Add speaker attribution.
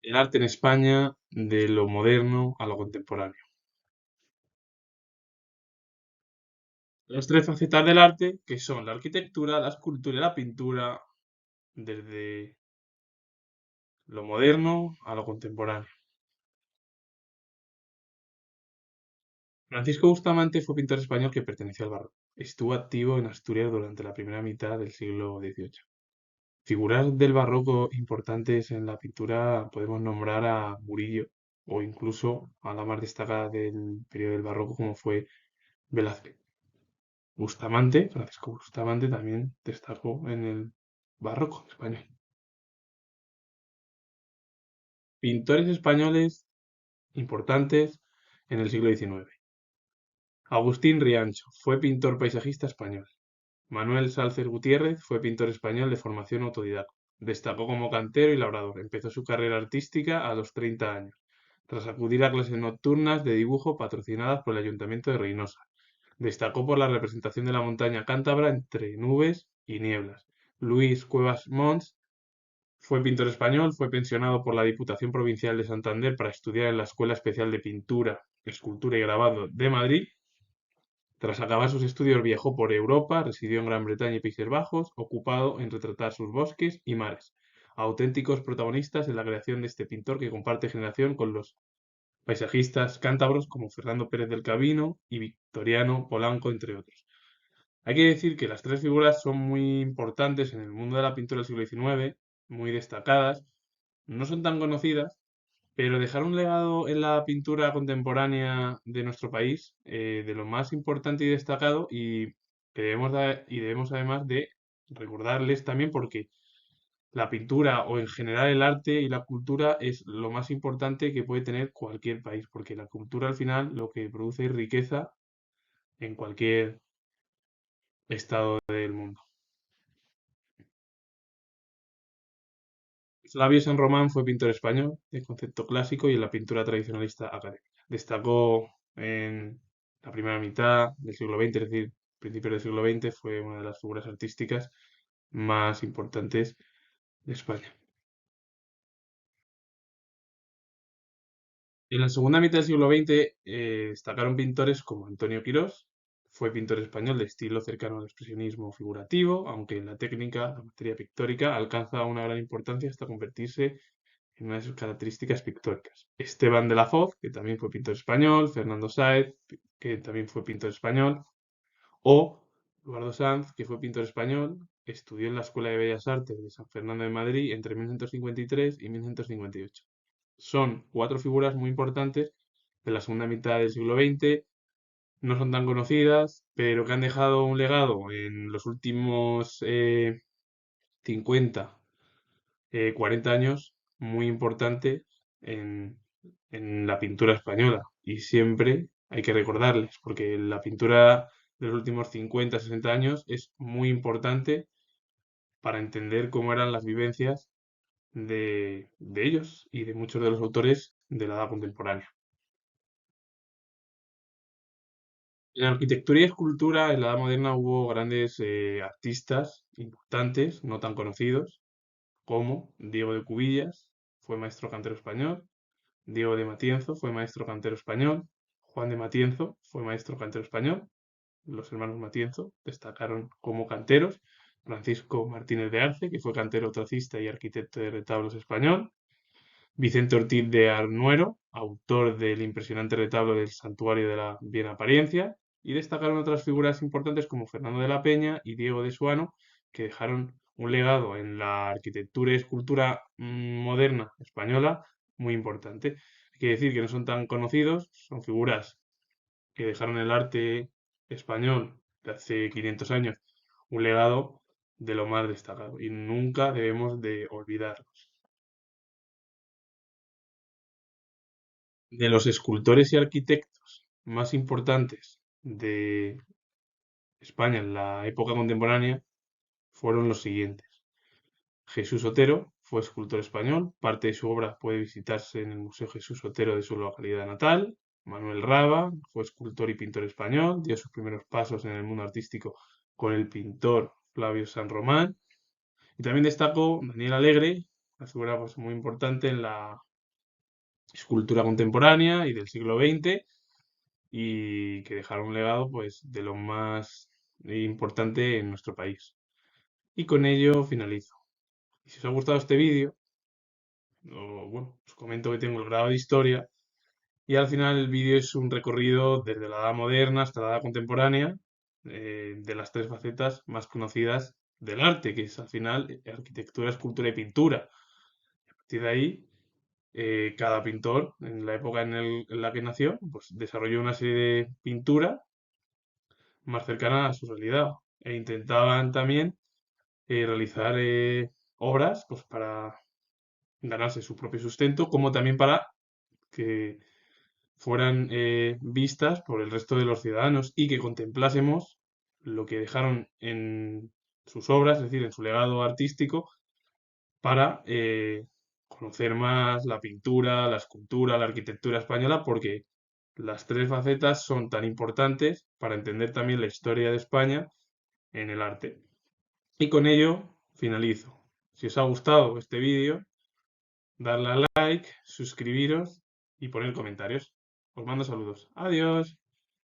Speaker 1: El arte en España de lo moderno a lo contemporáneo. Las tres facetas del arte, que son la arquitectura, la escultura y la pintura, desde lo moderno a lo contemporáneo. Francisco Bustamante fue pintor español que perteneció al barroco. Estuvo activo en Asturias durante la primera mitad del siglo XVIII. Figuras del barroco importantes en la pintura podemos nombrar a Murillo o incluso a la más destacada del periodo del barroco como fue Velázquez. Bustamante, Francisco Bustamante también destacó en el barroco español. Pintores españoles importantes en el siglo XIX. Agustín Riancho fue pintor paisajista español. Manuel Sálcer Gutiérrez fue pintor español de formación autodidacta. Destacó como cantero y labrador. Empezó su carrera artística a los 30 años, tras acudir a clases nocturnas de dibujo patrocinadas por el Ayuntamiento de Reynosa. Destacó por la representación de la montaña cántabra entre nubes y nieblas. Luis Cuevas Mons fue pintor español, fue pensionado por la Diputación Provincial de Santander para estudiar en la Escuela Especial de Pintura, Escultura y Grabado de Madrid. Tras acabar sus estudios viajó por Europa, residió en Gran Bretaña y Países Bajos, ocupado en retratar sus bosques y mares, auténticos protagonistas en la creación de este pintor que comparte generación con los paisajistas cántabros como Fernando Pérez del Camino y Victoriano Polanco, entre otros. Hay que decir que las tres figuras son muy importantes en el mundo de la pintura del siglo XIX, muy destacadas, no son tan conocidas, pero dejaron un legado en la pintura contemporánea de nuestro país, de lo más importante y destacado, y debemos además de recordarles también porque la pintura o en general el arte y la cultura es lo más importante que puede tener cualquier país, porque la cultura al final lo que produce es riqueza en cualquier estado del mundo. Flavio San Román fue pintor español de concepto clásico y en la pintura tradicionalista académica. Destacó en la primera mitad del siglo XX, es decir, principios del siglo XX, fue una de las figuras artísticas más importantes de España. En la segunda mitad del siglo XX destacaron pintores como Antonio Quirós, fue pintor español de estilo cercano al expresionismo figurativo, aunque en la técnica, la materia pictórica, alcanza una gran importancia hasta convertirse en una de sus características pictóricas. Esteban de la Foz, que también fue pintor español, Fernando Sáez, que también fue pintor español, o Eduardo Sanz, que fue pintor español, estudió en la Escuela de Bellas Artes de San Fernando de Madrid entre 1953 y 1958. Son cuatro figuras muy importantes de la segunda mitad del siglo XX, no son tan conocidas, pero que han dejado un legado en los últimos 50 40 años muy importante en, en la pintura española. Y siempre hay que recordarles, porque la pintura de los últimos 50 60 años es muy importante para entender cómo eran las vivencias de ellos y de muchos de los autores de la edad contemporánea. En arquitectura y escultura en la edad moderna hubo grandes artistas importantes, no tan conocidos, como Diego de Cubillas, fue maestro cantero español. Diego de Matienzo fue maestro cantero español. Juan de Matienzo fue maestro cantero español. Los hermanos Matienzo destacaron como canteros. Francisco Martínez de Arce, que fue cantero tracista y arquitecto de retablos español. Vicente Ortiz de Arnuero, autor del impresionante retablo del Santuario de la Bien Apariencia. Y destacaron otras figuras importantes como Fernando de la Peña y Diego de Suano, que dejaron un legado en la arquitectura y escultura moderna española muy importante. Hay que decir que no son tan conocidos, son figuras que dejaron el arte español de hace 500 años un legado de lo más destacado y nunca debemos de olvidarlos. De los escultores y arquitectos más importantes de España en la época contemporánea fueron los siguientes. Jesús Otero fue escultor español, parte de su obra puede visitarse en el Museo Jesús Otero de su localidad natal. Manuel Raba fue escultor y pintor español, dio sus primeros pasos en el mundo artístico con el pintor Flavio San Román. Y también destacó Daniel Alegre, una figura pues, muy importante en la escultura contemporánea y del siglo XX y que dejaron un legado pues de lo más importante en nuestro país. Y con ello finalizo. Y si os ha gustado este vídeo, os comento que tengo el grado de historia y al final el vídeo es un recorrido desde la Edad Moderna hasta la Edad Contemporánea de las tres facetas más conocidas del arte, que es al final arquitectura, escultura y pintura. A partir de ahí, cada pintor, en la época en la que nació, pues desarrolló una serie de pintura más cercana a su realidad e intentaban también realizar obras pues, para ganarse su propio sustento, como también para que fueran vistas por el resto de los ciudadanos y que contemplásemos lo que dejaron en sus obras, es decir, en su legado artístico, para conocer más la pintura, la escultura, la arquitectura española, porque las tres facetas son tan importantes para entender también la historia de España en el arte. Y con ello finalizo. Si os ha gustado este vídeo, darle a like, suscribiros y poner comentarios. Os mando saludos. Adiós.